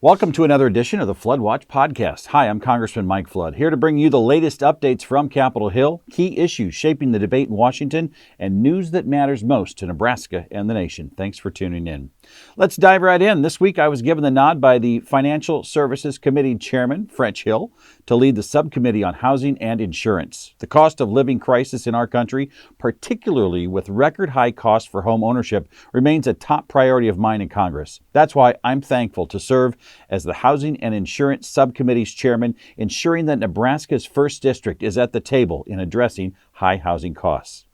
Welcome to another edition of the Flood Watch podcast. Hi, I'm Congressman Mike Flood, here to bring you the latest updates from Capitol Hill, key issues shaping the debate in Washington, and news that matters most to Nebraska and the nation. Thanks for tuning in. Let's dive right in. This week, I was given the nod by the Financial Services Committee Chairman, French Hill, to lead the Subcommittee on Housing and Insurance. The cost of living crisis in our country, particularly with record high costs for home ownership, remains a top priority of mine in Congress. That's why I'm thankful to serve as the Housing and Insurance Subcommittee's chairman, ensuring that Nebraska's 1st District is at the table in addressing high housing costs.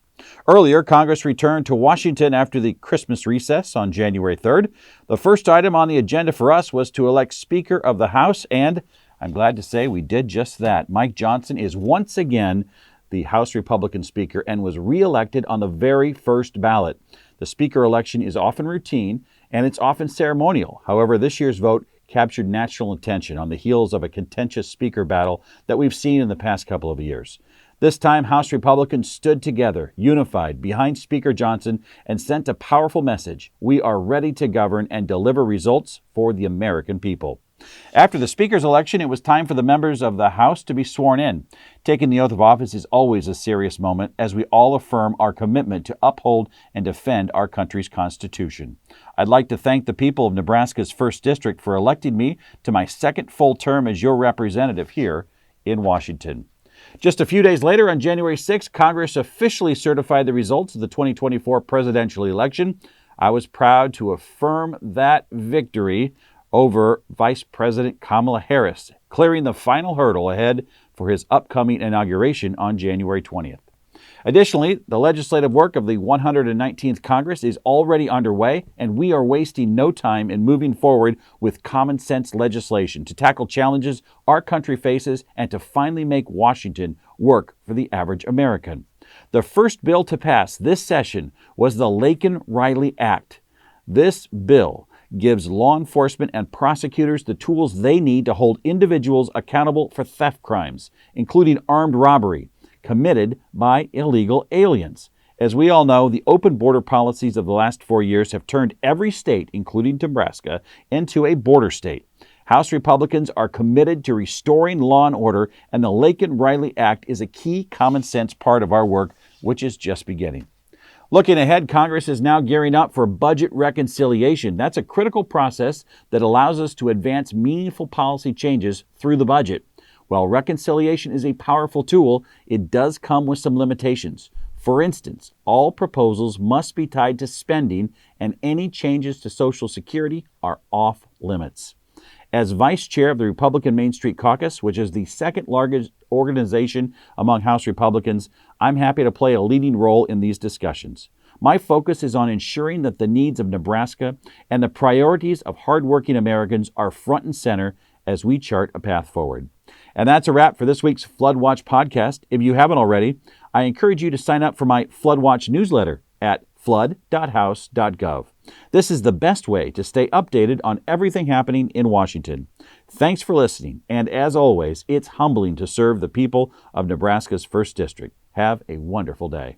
Earlier, Congress returned to Washington after the Christmas recess on January 3rd. The first item on the agenda for us was to elect Speaker of the House, and I'm glad to say we did just that. Mike Johnson is once again the House Republican Speaker and was reelected on the very first ballot. The Speaker election is often routine, and it's often ceremonial. However, this year's vote captured national attention on the heels of a contentious Speaker battle that we've seen in the past couple of years. This time, House Republicans stood together, unified, behind Speaker Johnson and sent a powerful message. We are ready to govern and deliver results for the American people. After the Speaker's election, it was time for the members of the House to be sworn in. Taking the oath of office is always a serious moment as we all affirm our commitment to uphold and defend our country's Constitution. I'd like to thank the people of Nebraska's 1st District for electing me to my second full term as your representative here in Washington. Just a few days later, on January 6th, Congress officially certified the results of the 2024 presidential election. I was proud to affirm that victory over Vice President Kamala Harris, clearing the final hurdle ahead for his upcoming inauguration on January 20th. Additionally, the legislative work of the 119th Congress is already underway, and we are wasting no time in moving forward with common sense legislation to tackle challenges our country faces and to finally make Washington work for the average American. The first bill to pass this session was the Laken-Riley Act. This bill gives law enforcement and prosecutors the tools they need to hold individuals accountable for theft crimes, including armed robbery, committed by illegal aliens. As we all know, the open border policies of the last 4 years have turned every state, including Nebraska, into a border state. House Republicans are committed to restoring law and order, and the Laken-Riley Act is a key common sense part of our work, which is just beginning. Looking ahead, Congress is now gearing up for budget reconciliation. That's a critical process that allows us to advance meaningful policy changes through the budget. While reconciliation is a powerful tool, it does come with some limitations. For instance, all proposals must be tied to spending, and any changes to Social Security are off limits. As Vice Chair of the Republican Main Street Caucus, which is the second largest organization among House Republicans, I'm happy to play a leading role in these discussions. My focus is on ensuring that the needs of Nebraska and the priorities of hardworking Americans are front and center as we chart a path forward. And that's a wrap for this week's Flood Watch podcast. If you haven't already, I encourage you to sign up for my Flood Watch newsletter at flood.house.gov. This is the best way to stay updated on everything happening in Washington. Thanks for listening, and as always, it's humbling to serve the people of Nebraska's 1st District. Have a wonderful day.